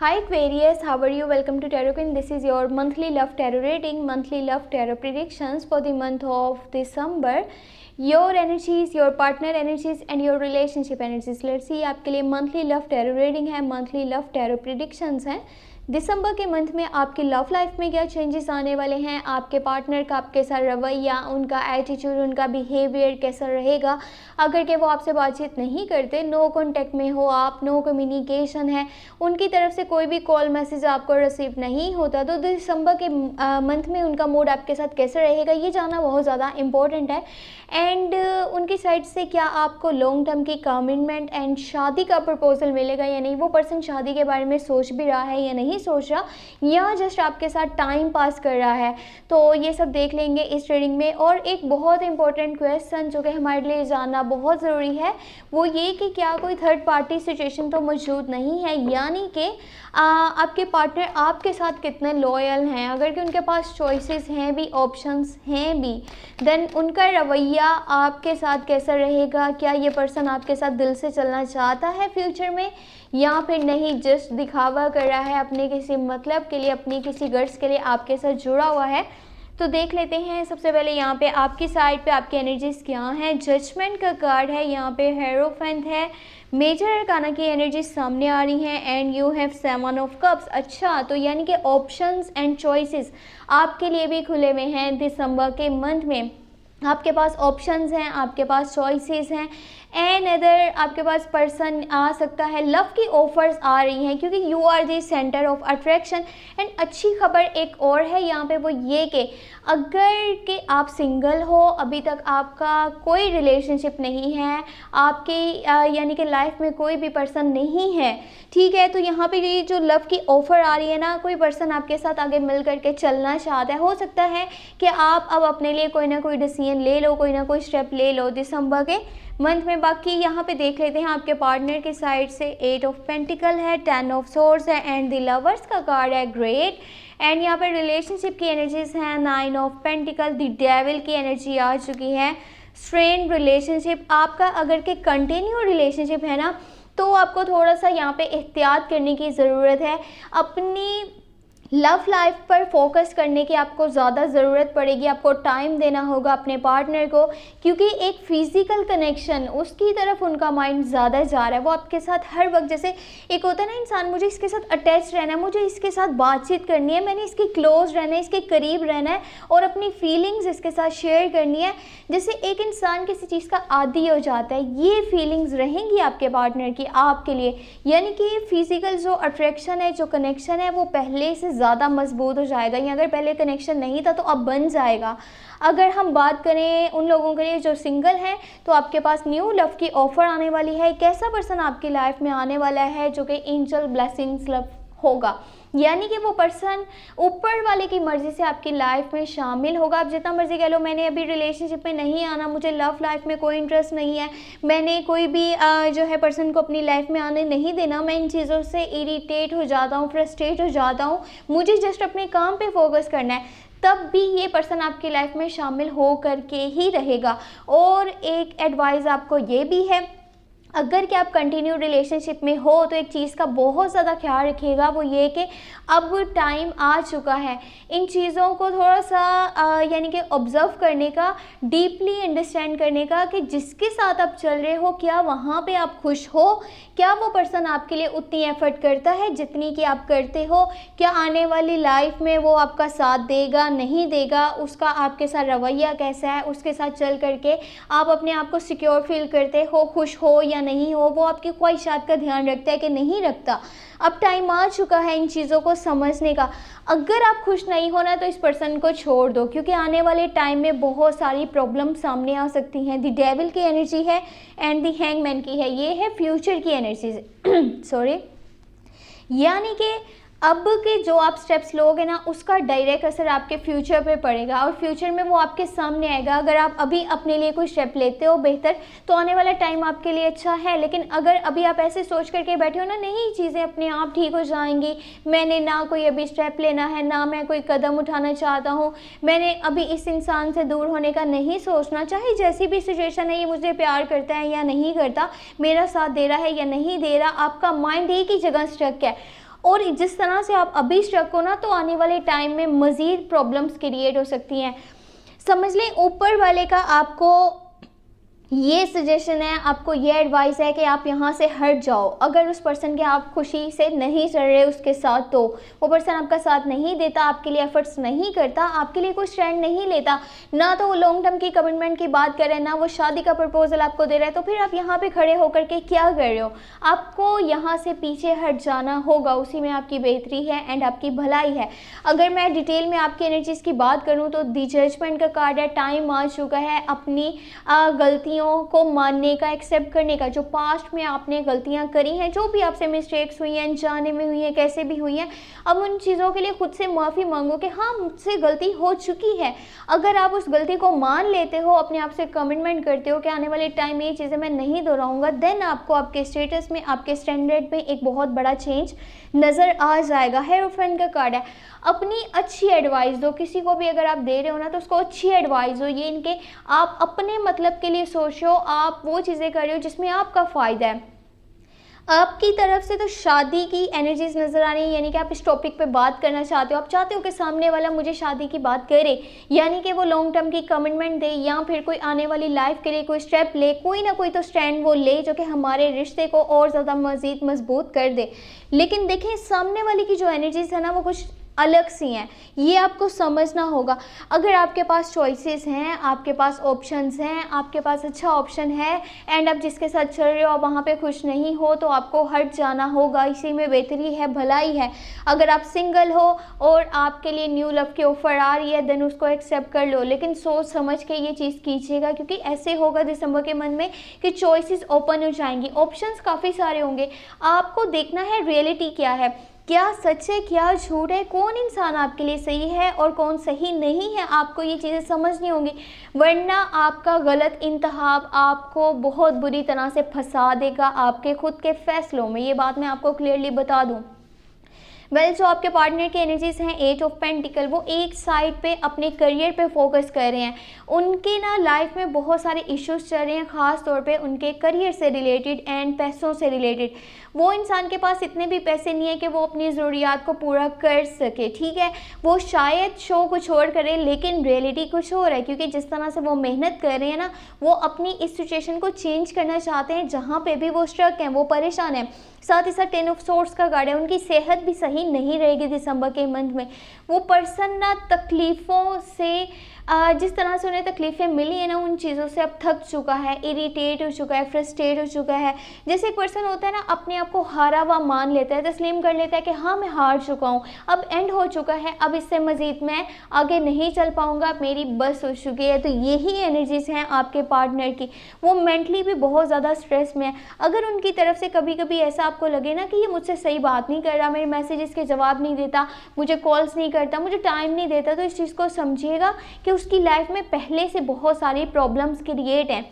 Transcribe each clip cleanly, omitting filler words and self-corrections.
Hi Aquarius, how are you? Welcome to Tarot Queen. This is your monthly love tarot reading, monthly love tarot predictions for the month of December. Your energies, your partner energies and your relationship energies. Let's see आपके लिए monthly love tarot reading है, monthly love tarot predictions हैं. दिसंबर के month में आपकी love life में क्या changes आने वाले हैं, आपके पार्टनर का आपके साथ रवैया, उनका एटीट्यूड, उनका बिहेवियर कैसा रहेगा अगर के वो आपसे बातचीत नहीं करते, नो कांटेक्ट में हो आप, नो कम्युनिकेशन है, उनकी तरफ से कोई भी कॉल मैसेज आपको रिसीव नहीं होता, तो दिसंबर के मंथ में उनका मूड आपके साथ कैसा रहेगा ये जानना बहुत ज़्यादा इम्पोर्टेंट है. एंड उनकी साइड से क्या आपको लॉन्ग टर्म की कमिटमेंट एंड शादी का प्रपोजल मिलेगा या नहीं, वो पर्सन शादी के बारे में सोच भी रहा है या नहीं सोच रहा, या जस्ट आपके साथ टाइम पास कर रहा है, तो ये सब देख लेंगे इस रीडिंग में. और एक बहुत इंपॉर्टेंट क्वेश्चन जो कि हमारे लिए जानना बहुत ज़रूरी है वो ये कि क्या कोई थर्ड पार्टी सिचुएशन तो मौजूद नहीं है, यानी कि आपके पार्टनर आपके साथ कितने लॉयल हैं. अगर कि उनके पास चॉइसेस हैं भी, ऑप्शंस हैं भी, देन उनका रवैया आपके साथ कैसा रहेगा, क्या ये पर्सन आपके साथ दिल से चलना चाहता है फ्यूचर में या फिर नहीं, जस्ट दिखावा कर रहा है अपने किसी मतलब के लिए, अपनी किसी गर्ज के लिए आपके साथ जुड़ा हुआ है. तो देख लेते हैं. सबसे पहले यहाँ पे आपकी साइड पे आपकी एनर्जीज क्या हैं. जजमेंट का कार्ड है, यहाँ पे हेरोफेंट है, मेजर अरकाना की एनर्जीज सामने आ रही हैं and you have seven of cups. अच्छा, तो यानी कि ऑप्शंस एंड चॉइसेस आपके लिए भी खुले हुए हैं दिसंबर के मंथ में. आपके पास ऑप्शंस हैं, आपके पास चॉइसेस हैं एंड अदर आपके पास पर्सन आ सकता है. लव की ऑफर्स आ रही हैं क्योंकि you are the centre of attraction. And अच्छी खबर एक और है यहाँ पे, वो ये कि अगर कि आप सिंगल हो, अभी तक आपका कोई रिलेशनशिप नहीं है, आपकी यानी कि लाइफ में कोई भी पर्सन नहीं है, ठीक है, तो यहाँ पे ये जो लव की ऑफ़र आ रही है ना, कोई पर्सन आपके साथ आगे मिल करके चलना चाहता है. हो सकता है कि आप अब अपने लिए कोई ना कोई डिसीजन ले लो, कोई ना कोई स्टेप ले लो दिसंबर के मंथ में. बाकी यहाँ पे देख लेते हैं आपके पार्टनर की साइड से. 8 ऑफ पेंटिकल है, 10 ऑफ सोर्स है एंड द लवर्स का कार्ड है, ग्रेट. एंड यहाँ पर रिलेशनशिप की एनर्जीज हैं, 9 ऑफ पेंटिकल, द डेविल की एनर्जी आ चुकी है. स्ट्रेन रिलेशनशिप आपका अगर के कंटिन्यू रिलेशनशिप है ना, तो आपको थोड़ा सा यहाँ पे एहतियात करने की ज़रूरत है. अपनी लव लाइफ पर फोकस करने की आपको ज़्यादा ज़रूरत पड़ेगी. आपको टाइम देना होगा अपने पार्टनर को, क्योंकि एक फ़िज़िकल कनेक्शन उसकी तरफ उनका माइंड ज़्यादा जा रहा है. वो आपके साथ हर वक्त, जैसे एक होता है ना इंसान, मुझे इसके साथ अटैच रहना है, मुझे इसके साथ बातचीत करनी है, मैंने इसके क्लोज रहना है, इसके करीब रहना है और अपनी फीलिंग्स इसके साथ शेयर करनी है. जैसे एक इंसान किसी चीज़ का आदी हो जाता है, ये फीलिंग्स रहेंगी आपके पार्टनर की आपके लिए. यानी कि फ़िज़िकल जो अट्रैक्शन है, जो कनेक्शन है, वो पहले से ज़्यादा मजबूत हो जाएगा. या अगर पहले कनेक्शन नहीं था तो अब बन जाएगा. अगर हम बात करें उन लोगों के लिए जो सिंगल हैं, तो आपके पास न्यू लव की ऑफ़र आने वाली है. एक ऐसा पर्सन आपकी लाइफ में आने वाला है जो कि एंजल ब्लेसिंग्स लव होगा, यानी कि वो पर्सन ऊपर वाले की मर्ज़ी से आपकी लाइफ में शामिल होगा. आप जितना मर्ज़ी कह लो मैंने अभी रिलेशनशिप में नहीं आना, मुझे लव लाइफ में कोई इंटरेस्ट नहीं है, मैंने कोई भी जो है पर्सन को अपनी लाइफ में आने नहीं देना, मैं इन चीज़ों से इरिटेट हो जाता हूँ, फ्रस्ट्रेट हो जाता हूँ, मुझे जस्ट अपने काम पे फोकस करना है, तब भी ये पर्सन आपकी लाइफ में शामिल हो करके ही रहेगा. और एक एडवाइस आपको ये भी है, अगर कि आप कंटिन्यू रिलेशनशिप में हो तो एक चीज़ का बहुत ज़्यादा ख्याल रखिएगा, वो ये कि अब टाइम आ चुका है इन चीज़ों को थोड़ा सा यानी कि ऑब्ज़र्व करने का, डीपली अंडरस्टैंड करने का कि जिसके साथ आप चल रहे हो क्या वहाँ पे आप खुश हो, क्या वो पर्सन आपके लिए उतनी एफर्ट करता है जितनी कि आप करते हो, क्या आने वाली लाइफ में वो आपका साथ देगा नहीं देगा, उसका आपके साथ रवैया कैसा है, उसके साथ चल करके आप अपने आप को सिक्योर फील करते हो, खुश हो या नहीं हो, वो आपकी ख्वाहिशात का ध्यान रखता है कि नहीं रखता. अब टाइम आ चुका है इन चीज़ों को समझने का. अगर आप खुश नहीं होना तो इस पर्सन को छोड़ दो, क्योंकि आने वाले टाइम में बहुत सारी प्रॉब्लम सामने आ सकती हैं. द डेविल की एनर्जी है एंड द हैंगमैन की है, ये है फ्यूचर की एनर्जी सॉरी. यानी कि अब के जो आप स्टेप्स लोगे ना, उसका डायरेक्ट असर आपके फ्यूचर पे पड़ेगा और फ्यूचर में वो आपके सामने आएगा. अगर आप अभी अपने लिए कोई स्टेप लेते हो बेहतर, तो आने वाला टाइम आपके लिए अच्छा है. लेकिन अगर अभी आप ऐसे सोच करके बैठे हो ना, नहीं चीज़ें अपने आप ठीक हो जाएंगी, मैंने ना कोई अभी स्टेप लेना है, ना मैं कोई कदम उठाना चाहता हूँ, मैंने अभी इस इंसान से दूर होने का नहीं सोचना, चाहे जैसी भी सिचुएशन है, ये मुझे प्यार करता है या नहीं करता, मेरा साथ दे रहा है या नहीं दे रहा, आपका माइंड एक ही जगह स्टक है. और जिस तरह से आप अभी स्ट्रक हो ना, तो आने वाले टाइम में मज़ीद प्रॉब्लम्स क्रिएट हो सकती हैं। समझ लें ऊपर वाले का आपको ये सजेशन है, आपको ये एडवाइस है कि आप यहाँ से हट जाओ। अगर उस पर्सन के आप खुशी से नहीं चल रहे उसके साथ, तो वो पर्सन आपका साथ नहीं देता, आपके लिए एफर्ट्स नहीं करता, आपके लिए कोई स्टैंड नहीं लेता, ना तो वो लॉन्ग टर्म की कमिटमेंट की बात कर रहे हैं, ना वो शादी का प्रपोजल आपको दे रहा है, तो फिर आप यहाँ पे खड़े होकर के क्या कर रहे हो? आपको यहाँ से पीछे हट जाना होगा, उसी में आपकी बेहतरी है एंड आपकी भलाई है। अगर मैं डिटेल में आपकी एनर्जीज़ की बात करूँ तो दी जजमेंट का कार्ड है। टाइम आ चुका है अपनी गलतियों को मानने का, एक्सेप्ट करने का। जो पास्ट में आपने गलतियां करी हैं, जो भी आपसे मिस्टेक्स हुई हैं, अनजाने में हुई हैं, कैसे भी हुई हैं, अब उन चीज़ों के लिए खुद से माफ़ी मांगो कि हाँ मुझसे गलती हो चुकी है। अगर आप उस गलती को मान लेते हो, अपने आप से कमिटमेंट करते हो कि आने वाले टाइम में ये चीज़ें मैं नहीं दोहराऊंगा, देन आपको आपके स्टेटस में, आपके स्टैंडर्ड में एक बहुत बड़ा चेंज नज़र आ जाएगा। हेरोफेंट का कार्ड है। अपनी अच्छी एडवाइस दो किसी को भी, अगर आप दे रहे हो ना तो उसको अच्छी एडवाइस दो। ये इनके आप अपने मतलब के लिए सोच रहे हो, आप वो चीज़ें कर रहे हो जिसमें आपका फ़ायदा है। आपकी तरफ से तो शादी की एनर्जीज नज़र आ रही है, यानी कि आप इस टॉपिक पे बात करना चाहते हो। आप चाहते हो कि सामने वाला मुझे शादी की बात करे, यानी कि वो लॉन्ग टर्म की कमिटमेंट दे, या फिर कोई आने वाली लाइफ के लिए कोई स्टेप ले, कोई ना कोई तो स्टैंड वो ले जो कि हमारे रिश्ते को और ज़्यादा मज़ीद मजबूत कर दे। लेकिन देखें सामने वाले की जो एनर्जीज है ना, वो कुछ अलग सी हैं, ये आपको समझना होगा। अगर आपके पास चॉइसेस हैं, आपके पास ऑप्शंस हैं, आपके पास अच्छा ऑप्शन है एंड आप जिसके साथ चल रहे हो आप वहाँ पे खुश नहीं हो, तो आपको हट जाना होगा। इसी में बेहतरी है, भलाई है। अगर आप सिंगल हो और आपके लिए न्यू लव की ऑफ़र आ रही है, देन उसको एक्सेप्ट कर लो, लेकिन सोच समझ के ये चीज़ कीजिएगा, क्योंकि ऐसे होगा दिसंबर के मन में कि चॉइसेस ओपन हो जाएंगी, ऑप्शंस काफ़ी सारे होंगे। आपको देखना है रियलिटी क्या है, क्या सच है, क्या झूठ है, कौन इंसान आपके लिए सही है और कौन सही नहीं है। आपको ये चीज़ें समझनी होंगी, वरना आपका गलत इंतखाब आपको बहुत बुरी तरह से फंसा देगा आपके खुद के फैसलों में। ये बात मैं आपको क्लियरली बता दूं। जो आपके पार्टनर की एनर्जीज हैं, 8 ऑफ पेंटिकल, वो एक साइड पे अपने करियर पे फोकस कर रहे हैं। उनके ना लाइफ में बहुत सारे इश्यूज चल रहे हैं, ख़ास तौर पे उनके करियर से रिलेटेड एंड पैसों से रिलेटेड। वो इंसान के पास इतने भी पैसे नहीं है कि वो अपनी ज़रूरियात को पूरा कर सके, ठीक है। वो शायद शो कुछ और करे, लेकिन रियलिटी कुछ और है, क्योंकि जिस तरह से वो मेहनत कर रहे हैं ना, वो अपनी इस सिचुएशन को चेंज करना चाहते हैं। जहाँ पे भी वो स्ट्रक हैं, वो परेशान हैं। साथ ही साथ 10 ऑफ सोर्ड्स का कार्ड है। उनकी सेहत भी सही नहीं रहेगी दिसंबर के मंथ में। वो पर्सन ना तकलीफ़ों से, जिस तरह से उन्हें तकलीफ़ें मिली है ना, उन चीज़ों से अब थक चुका है, इरिटेट हो चुका है, फ्रस्ट्रेट हो चुका है। जैसे एक पर्सन होता है ना, अपने आप को हारा हुआ मान लेता है, तस्लीम कर लेता है कि हाँ मैं हार चुका हूँ, अब एंड हो चुका है, अब इससे मज़ीद मैं आगे नहीं चल पाऊँगा, मेरी बस हो चुकी है। तो यही एनर्जीज़ हैं आपके पार्टनर की। वो मेंटली भी बहुत ज़्यादा स्ट्रेस में है। अगर उनकी तरफ से कभी कभी ऐसा आपको लगे ना कि ये मुझसे सही बात नहीं कर रहा, मेरे मैसेजेस के जवाब नहीं देता, मुझे कॉल्स नहीं करता, मुझे टाइम नहीं देता, तो इस चीज़ को समझिएगा कि उसकी लाइफ में पहले से बहुत सारी प्रॉब्लम्स क्रिएट हैं।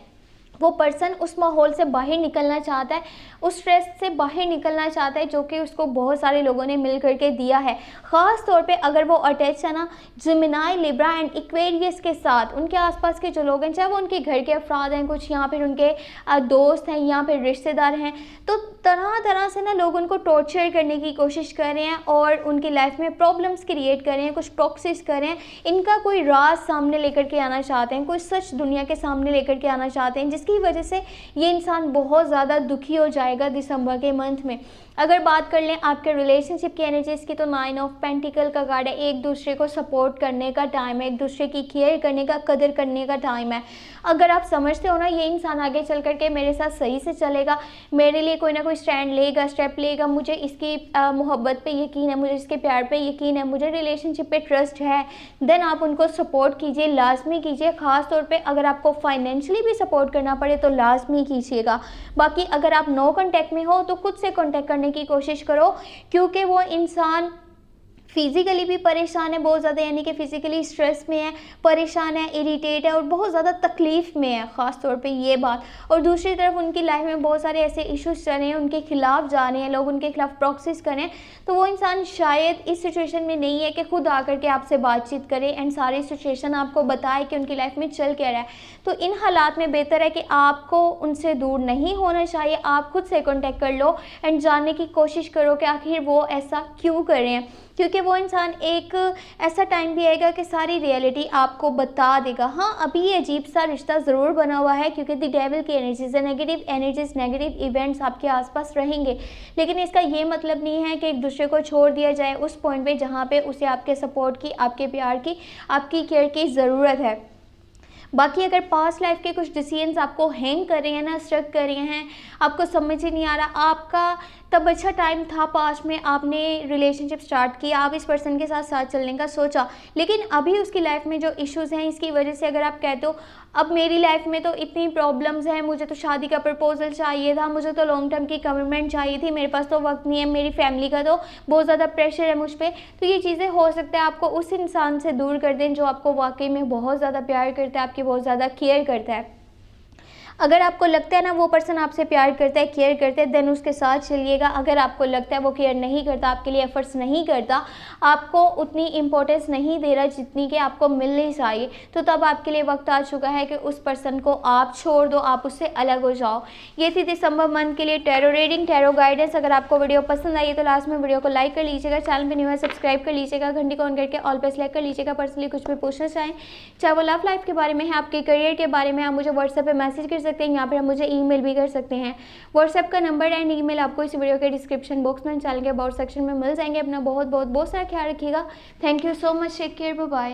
वो पर्सन उस माहौल से बाहर निकलना चाहता है, उस स्ट्रेस से बाहर निकलना चाहता है, जो कि उसको बहुत सारे लोगों ने मिल करके दिया है। ख़ास तौर पे अगर वो अटैच है ना जेमिनी, लिब्रा एंड एक्वेरियस के साथ, उनके आसपास के जो लोग हैं, चाहे वो उनके घर के अफराद हैं, कुछ यहाँ फिर उनके दोस्त हैं, या फिर रिश्तेदार हैं, तो तरह तरह से ना लोग उनको टॉर्चर करने की कोशिश कर रहे हैं और उनकी लाइफ में प्रॉब्लम्स क्रिएट कर रहे हैं, कुछ टॉक्सिस कर रहे हैं। इनका कोई राज सामने लेकर के आना चाहते हैं, कोई सच दुनिया के सामने लेकर के आना चाहते हैं, जिसकी वजह से ये इंसान बहुत ज़्यादा दुखी हो जाएगा दिसंबर के मंथ में। अगर बात कर लें आपके रिलेशनशिप की एनर्जीज़ की, तो 9 ऑफ पेंटिकल का कार्ड है। एक दूसरे को सपोर्ट करने का टाइम है, एक दूसरे की केयर करने का, कदर करने का टाइम है। अगर आप समझते हो ना ये इंसान आगे चल करके मेरे साथ सही से चलेगा, मेरे लिए कोई ना कोई स्टैंड लेगा, स्टेप लेगा, मुझे इसकी मोहब्बत पे यकीन है, मुझे इसके प्यार पे यकीन है, मुझे रिलेशनशिप पे ट्रस्ट है, देन आप उनको सपोर्ट कीजिए, लाजमी कीजिए। ख़ास तौर पे अगर आपको फाइनेंशियली भी सपोर्ट करना पड़े तो लाजमी कीजिएगा। बाकी अगर आप नो कॉन्टैक्ट में हो तो खुद से कॉन्टैक्ट करने की कोशिश करो, क्योंकि वो इंसान फिजिकली भी परेशान है बहुत ज़्यादा, यानी कि फिजिकली स्ट्रेस में है, परेशान है, इरिटेट है और बहुत ज़्यादा तकलीफ़ में है ख़ास तौर पे ये बात। और दूसरी तरफ उनकी लाइफ में बहुत सारे ऐसे इश्यूज चल रहे हैं, उनके खिलाफ जा रहे हैं, लोग उनके खिलाफ प्रॉक्सिस करें, तो वो इंसान शायद इस सिचुएशन में नहीं है कि खुद आकर के आपसे बातचीत करे एंड सारी सिचुएशन आपको बताए कि उनकी लाइफ में चल क्या रहा है। तो इन हालात में बेहतर है कि आपको उनसे दूर नहीं होना चाहिए, आप खुद से कॉन्टेक्ट कर लो एंड जानने की कोशिश करो कि आखिर वो ऐसा क्यों कर रहे हैं, क्योंकि वो इंसान एक ऐसा टाइम भी आएगा कि सारी रियलिटी आपको बता देगा। हाँ, अभी ये अजीब सा रिश्ता ज़रूर बना हुआ है क्योंकि द डेविल की एनर्जीज है, नेगेटिव एनर्जीज, नेगेटिव इवेंट्स आपके आसपास रहेंगे, लेकिन इसका ये मतलब नहीं है कि एक दूसरे को छोड़ दिया जाए उस पॉइंट पे जहाँ पे उसे आपके सपोर्ट की, आपके प्यार की, आपकी केयर की ज़रूरत है। बाकी अगर पास्ट लाइफ के कुछ डिसीजंस आपको हैंग कर रहे हैं ना, स्ट्रक कर रहे हैं, आपको समझ ही नहीं आ रहा, आपका तब अच्छा टाइम था पास्ट में, आपने रिलेशनशिप स्टार्ट किया, आप इस पर्सन के साथ चलने का सोचा, लेकिन अभी उसकी लाइफ में जो इश्यूज़ हैं इसकी वजह से अगर आप कहते हो अब मेरी लाइफ में तो इतनी प्रॉब्लम्स हैं, मुझे तो शादी का प्रपोजल चाहिए था, मुझे तो लॉन्ग टर्म की कमिटमेंट चाहिए थी, मेरे पास तो वक्त नहीं है, मेरी फैमिली का तो बहुत ज़्यादा प्रेशर है मुझ पर, तो ये चीज़ें हो सकता है आपको उस इंसान से दूर कर दें जो आपको वाकई में बहुत ज़्यादा प्यार करता है, आपकी बहुत ज़्यादा केयर करता है। अगर आपको लगता है ना वो पर्सन आपसे प्यार करता है, केयर करता है, देन उसके साथ चलिएगा। अगर आपको लगता है वो केयर नहीं करता, आपके लिए एफर्ट्स नहीं करता, आपको उतनी इम्पोर्टेंस नहीं दे रहा जितनी कि आपको मिलनी चाहिए, तो तब आपके लिए वक्त आ चुका है कि उस पर्सन को आप छोड़ दो, आप उससे अलग हो जाओ। ये थी दिसंबर मंथ के लिए टैरो रीडिंग, टैरो गाइडेंस। अगर आपको वीडियो पसंद आई है तो लास्ट में वीडियो को लाइक कर लीजिएगा, चैनल पर न्यू है सब्सक्राइब कर लीजिएगा, घंटी को ऑन करके ऑल पे सेलेक्ट कर लीजिएगा। पर्सनली कुछ भी पूछना चाहें, चाहे वो लव लाइफ के बारे में है, आपके करियर के बारे में, आप मुझे व्हाट्सएप पे मैसेज कर सकते हैं, यहाँ पर मुझे ईमेल भी कर सकते हैं। व्हाट्सएप का नंबर एंड ईमेल आपको इस वीडियो के डिस्क्रिप्शन बॉक्स में, चैनल के अबाउट सेक्शन में मिल जाएंगे। अपना बहुत सारा ख्याल रखिएगा। Thank you so much, take care, bye bye.